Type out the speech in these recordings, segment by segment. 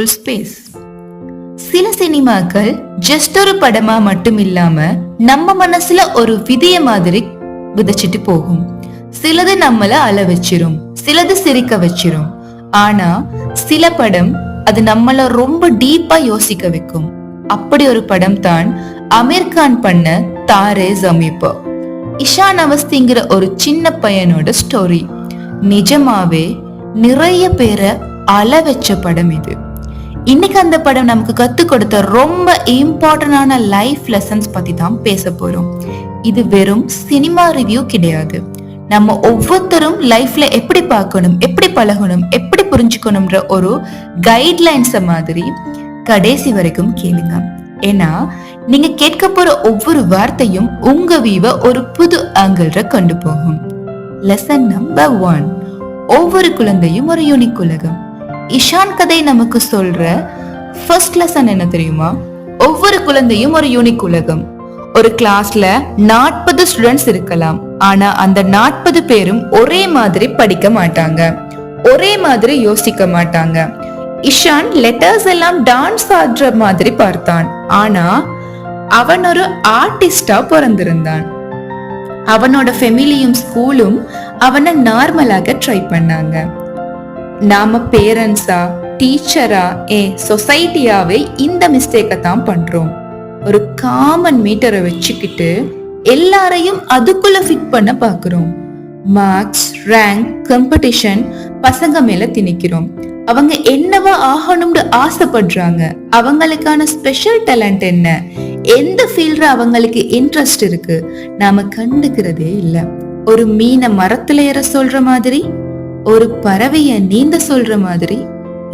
Peaceful space. சில சினிமாக்கள் just ஒரு படமா மட்டும் இல்லாம நம்ம மனசுல ஒரு விதைய மாதிரி விதைச்சிட்டு போகும். சிலது நம்மள அழ வச்சிரும், சிலது சிரிக்க வச்சிரும். ஆனா சில படம் அது நம்மள ரொம்ப டீப்பா யோசிக்க வைக்கும். அப்படி ஒரு படம் தான் அமீர் கான் பண்ண தாரே ஜமீன் பர். இஷான் அவஸ்திங்கிற ஒரு சின்ன பையனோட ஸ்டோரி. நிஜமாவே நிறைய பேரை அழ வச்ச படம் இது. இன்னைக்கு அந்த படம் நமக்கு கத்து கொடுத்த ரொம்ப இம்பார்ட்டன்டான லைஃப் லெசன்ஸ் பத்தி தான் பேச போறோம். இது வெறும் சினிமா ரிவ்யூ கிடையாது. நம்ம ஒவ்வொருத்தரும் லைஃப்ல எப்படி பார்க்கணும், எப்படி பழகணும், எப்படி புரிஞ்சுக்கணும்ன்ற ஒரு கைட்லைன்ஸ மாதிரி கடைசி வரைக்கும் கேளுங்க. ஏன்னா நீங்க கேட்க போற ஒவ்வொரு வார்த்தையும் உங்க வீவ ஒரு புது ஆங்கிள் கொண்டு போகும். Lesson number 1. ஒவ்வொரு குழந்தையும் ஒரு யூனிக் உலகம். இஷான் கதை நமக்கு சொல்ற ஃபர்ஸ்ட் லெசன் என்ன தெரியுமா? ஒவ்வொரு குழந்தையும் ஒரு யூனிக் உலகம். ஒரு கிளாஸ்ல 40 ஸ்டூடெண்ட்ஸ் இருக்கலாம். ஆனா அந்த 40 பேரும் ஒரே மாதிரி படிக்க மாட்டாங்க, ஒரே மாதிரி யோசிக்க மாட்டாங்க. இஷான் லெட்டர்ஸ் எல்லாம் டான்ஸ் ஆடுற மாதிரி பார்த்தான். ஆனா அவன் ஒரு ஆர்டிஸ்டா பிறந்திருந்தான். அவனோட ஃபேமிலியும் ஸ்கூலும் அவனை நார்மலாக ட்ரை பண்ணாங்க. நாம பேரண்ட்ஸா, டீச்சரா, சொசைட்டியாவே இந்த மிஸ்டேக்கை தான் பண்றோம். ஒரு காமன் மீட்டரை வச்சுக்கிட்டு எல்லாரையும் அதுக்குள்ள ஃபிட் பண்ண பாக்குறோம். மார்க்ஸ், ரேங்க், காம்படிஷன் பசங்க மேல திணிக்கிறோம். அவங்க என்னவா ஆகணும்னு ஆசைப்படுறாங்க, அவங்களுக்கான ஸ்பெஷல் டேலண்ட் என்ன, எந்த ஃபீல்ட்ல அவங்களுக்கு இன்ட்ரெஸ்ட் இருக்கு, நாம கண்டுக்கிறதே இல்ல. ஒரு மீனை மரத்துல ஏற சொல்ற மாதிரி, ஒரு பறவைய நீந்த சொல்ற மாதிரி.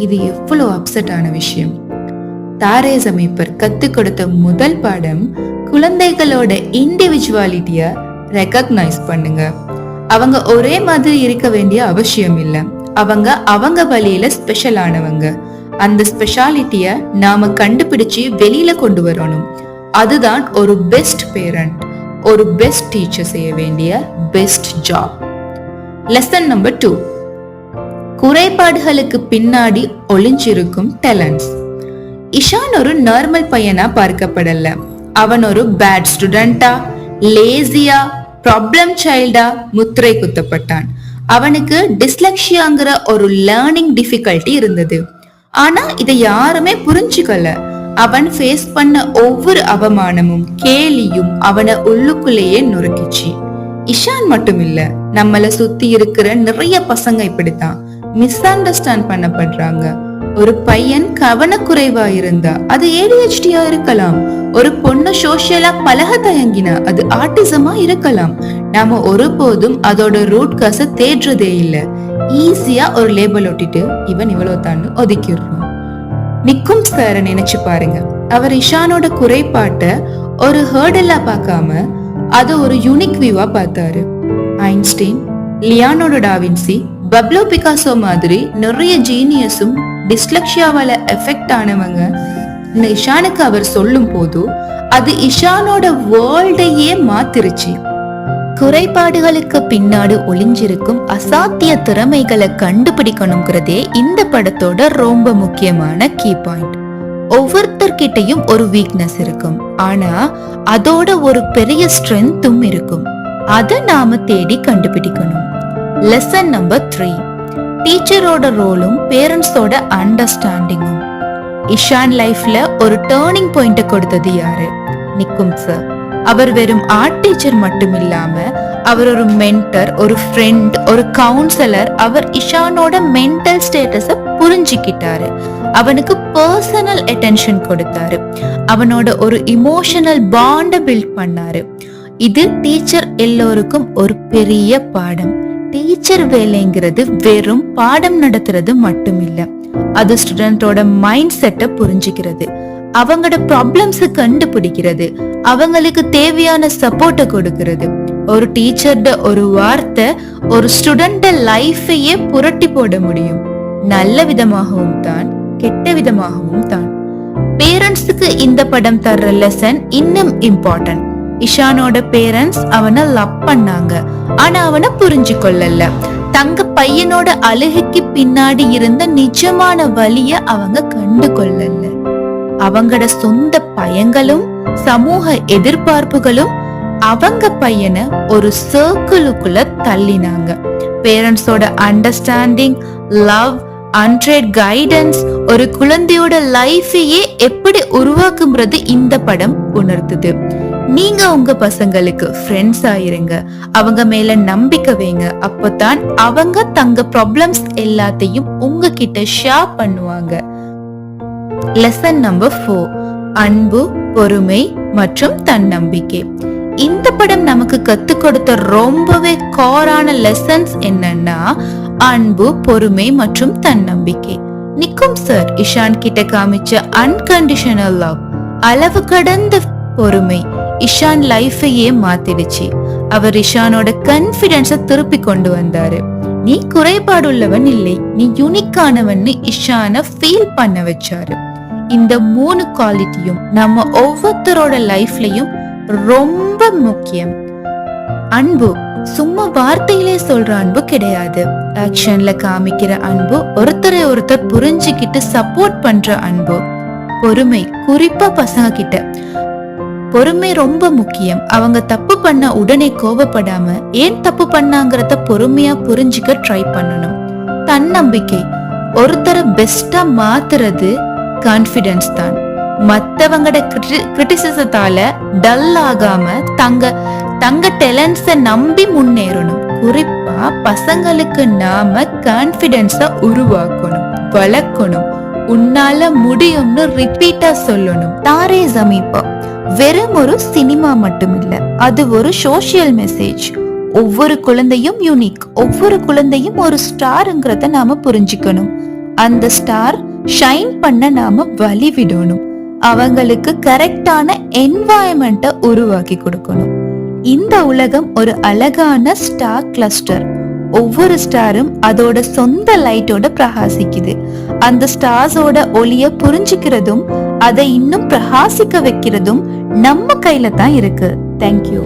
இது எவ்வளவு அப்செட் ஆன விஷயம். தாரே ஜமீன் பர் கத்து கொடுத்த முதல் பாடம், குழந்தைகளோட இண்டிவிஜுவாலிட்டிய ரெகக்னைஸ் பண்ணுங்க. அவங்க ஒரே மாதிரி இருக்க வேண்டிய அவசியம் இல்ல. அவங்க அவங்க வழியில ஸ்பெஷல் ஆனவங்க. அந்த ஸ்பெஷாலிட்டிய நாம கண்டுபிடிச்சு வெளியில கொண்டு வரணும். அதுதான் ஒரு பெஸ்ட் பேரண்ட், ஒரு பெஸ்ட் டீச்சர் செய்ய வேண்டிய பெஸ்ட் ஜாப். Lesson number 2. குறைபாடுகளுக்கு பின்னாடி ஒளிஞ்சிருக்கும் டேலண்ட்ஸ். இஷான் ஒரு நார்மல் பையனா பார்க்கப்படல. அவன் ஒரு பேட் ஸ்டூடெண்டா, லேசியா, ப்ராப்ளம் சைல்டா முத்திரை குத்தப்பட்டான். அவனுக்கு டிஸ்லெக்ஷியாங்கிற ஒரு லேர்னிங் டிஃபிகல்ட்டி இருந்தது. ஆனா இதை யாருமே புரிஞ்சுக்கல. அவன் ஃபேஸ் பண்ண ஒவ்வொரு அவமானமும் கேலியும் அவனை உள்ளுக்குள்ளேயே நொறுக்கிச்சு. இஷான் மட்டும் இல்ல, நம்மள சுத்தி இருக்கிற நிறைய பசங்க இப்படித்தான் மிஸ் அண்டர்ஸ்டாண்ட் பண்ணப்படுறாங்க. ஒரு பையன் கவனக்குறைவா இருந்தா அது ADHD-யா இருக்கலாம். ஒரு பொண்ணு சோஷியலா பழக தயங்கினா அது ஆட்டிசமா இருக்கலாம். நாம ஒருபோதும் அதோட ரூட் காச தேடுறதே இல்ல. ஈஸியா ஒரு லேபிள் ஒட்டிட்டு இவன் இவ்வளவு தான் ஒதுக்கிடுறோம். நிக்கும் சார நினைச்சு பாருங்க. அவர் இஷானோட குறைபாட்டை ஒரு ஹர்டலா பார்க்காம அது ஒரு யூனிக் வியூவா பார்த்தாரு. Einstein, Leonardo da Vinci, Pablo Picasso மாதிரி நிறைய ஜீனியஸும் டிஸ்லெக்ஷியாவால எஃபெக்ட் ஆனவங்க இஷானுக்கு அவர் சொல்லும் போது அது இஷானோட வேர்ல்டையே மாத்திருச்சு. குறைபாடுகளுக்கு பின்னாடி ஒளிஞ்சிருக்கும் அசாத்திய திறமைகளை கண்டுபிடிக்கணுங்கிறதே இந்த படத்தோட ரொம்ப முக்கியமான கீ பாயிண்ட். ஒவ்வொருத்தர்கிட்டையும் ஒரு வீக்னஸ் இருக்கும். ஆனா அதோட ஒரு பெரிய ஸ்ட்ரென்த்தும் இருக்கும். அதை நாம தேடி கண்டுபிடிக்கணும். Lesson number 3. டீச்சரோட ரோலும் பேரண்ட்ஸோட அண்டர்ஸ்டாண்டிங்கும். இஷான் லைஃப்ல ஒரு டேர்னிங் பாயிண்ட கொடுத்தது யாரு? நிக்கும் சார். அவர் வெறும் ஆர்ட் டீச்சர் மட்டும் இல்லாம அவர் ஒரு மென்டர், ஒரு ஃப்ரெண்ட், ஒரு கவுன்சிலர். அவர் இஷானோட மென்டல் ஸ்டேட்டஸ புரிஞ்சுக்கிட்டாரு. அவனுக்கு பர்சனல் அட்டென்ஷன் கொடுத்தாரு. அவனோட ஒரு இமோஷனல் பாண்ட பில்ட் பண்ணாரு. இது டீச்சர் எல்லோருக்கும் ஒரு பெரிய பாடம். டீச்சர் வேலைங்கிறது வெறும் பாடம் நடத்துறது மட்டும் இல்ல, அது ஸ்டூடெண்டோட மைண்ட் செட்டை புரிஞ்சுக்கிறது, அவங்களோட ப்ராப்ளம்ஸ் கண்டுபிடிக்கிறது, அவங்களுக்கு தேவையான சப்போர்ட்டை கொடுக்கிறது. ஒரு டீச்சர்ட ஒரு வார்த்தை ஒரு ஸ்டூடெண்ட் லைஃபையே புரட்டி போட முடியும். நல்ல விதமாகவும் தான், கெட்ட விதமாகவும் தான். பேரண்ட்ஸுக்கு இந்த படம் தர்ற லெசன் இன்னும் இம்பார்ட்டன்ட். இஷானோட பேரண்ட்ஸ் அவனை லவ் பண்ணாங்க, ஆனா அவனை புரிஞ்சு கொள்ளல. தங்க பையனோட அழுகைக்கு பின்னாடி இருந்த நிஜமான வலிய அவங்க கண்டு கொள்ளல. அவங்களோட சொந்த பயங்களும் சமூக எதிர்பார்ப்புகளும் அவங்க பையனை ஒரு சர்க்கிளுக்குள்ள தள்ளினாங்க. பேரண்ட்ஸோட அண்டர்ஸ்டாண்டிங், லவ், அன்ட்ரேட் கைடன்ஸ் ஒரு குழந்தையோட லைஃபையே எப்படி உருவாக்கும்ன்றது இந்த படம் உணர்த்துது. நீங்க உங்க பசங்களுக்கு ஃப்ரெண்ட்ஸ் ஆயிருங்க, அவங்க மேல நம்பிக்கை வைங்க. அப்போதான் அவங்க தங்க ப்ராப்ளம்ஸ் எல்லாத்தையும் உங்ககிட்ட ஷேர் பண்ணுவாங்க. லெசன் நம்பர் 4, அன்பு, பொறுமை மற்றும் தன்னம்பிக்கை. இந்த படம் நமக்கு கத்து கொடுத்த ரொம்பவே கோரான லெசன்ஸ் என்னன்னா அன்பு, பொறுமை மற்றும் தன்னம்பிக்கை. நிக்கும் சார் இஷான் கிட்ட காமிச்ச அன்கண்டிஷனல் லவ், அளவு கடந்த பொறுமை இஷான் லைஃபையே மாத்திடுச்சு. அவர் இஷானோட கான்ஃபிடன்ஸ திருப்பி கொண்டு வந்தாரு. நீ குறைபாடுள்ளவன் இல்லை, நீ யூனிக்கானவன்னு இஷான ஃபீல் பண்ண வச்சாரு. இந்த 3 குவாலிட்டியும் நம்ம ஒவ்வொருத்தரோட லைஃப்லயும் ரொம்ப முக்கியம். அன்பு சும்மா வார்த்தையிலே சொல்ற அன்பு கிடையாது, ஆக்ஷன்ல காமிக்கிற அன்பு, ஒருத்தரை ஒருத்தர் புரிஞ்சுக்கிட்டு சப்போர்ட் பண்ற அன்பு. பொறுமை, குறிப்பா பசங்க கிட்ட பொறுமை ரொம்ப முக்கியம். அவங்க தப்பு பண்ண உடனே கோபப்படாம ஏன் தப்பு பண்ணாங்கிறத பொறுமையா புரிஞ்சுக்க ட்ரை பண்ணணும். தன்னம்பிக்கை, ஒருத்தரை பெஸ்டா மாத்துறது கான்ஃபிடன்ஸ் தான். மத்தவங்களோட கிரிட்டிசிசத்தால டல் ஆகாம தங்க டேலண்ட்ஸ நம்பி முன்னேறணும். குறிப்பா பசங்களுக்கு நாம கான்ஃபிடன்ஸ உருவாக்கணும், வளர்க்கணும். உன்னால முடியும்னு ரிப்பீட்டா சொல்லணும். தாரே ஜமீன் பர் வெறும் ஒரு சினிமா மட்டும் இல்ல, அது ஒரு சோஷியல் மெசேஜ். ஒவ்வொரு குழந்தையும் யூனிக், ஒவ்வொரு குழந்தையும் ஒரு ஸ்டார்ங்கிறத நாம புரிஞ்சுக்கணும். அந்த ஸ்டார் ஷைன் பண்ண நாம வழி விடணும். அவங்களுக்கு கரெக்டான என்வாயன்மெண்ட்டை உருவாக்கி கொடுக்கணும். இந்த உலகம் ஒரு அழகான ஸ்டார் கிளஸ்டர். ஒவ்வொரு ஸ்டாரும் அதோட சொந்த லைட்டோட பிரகாசிக்குது. அந்த ஸ்டார்ஸோட ஒளிய புரிஞ்சுக்கிறதும் அதை இன்னும் பிரகாசிக்க வைக்கிறதும் நம்ம கையில தான் இருக்கு. தேங்க்யூ.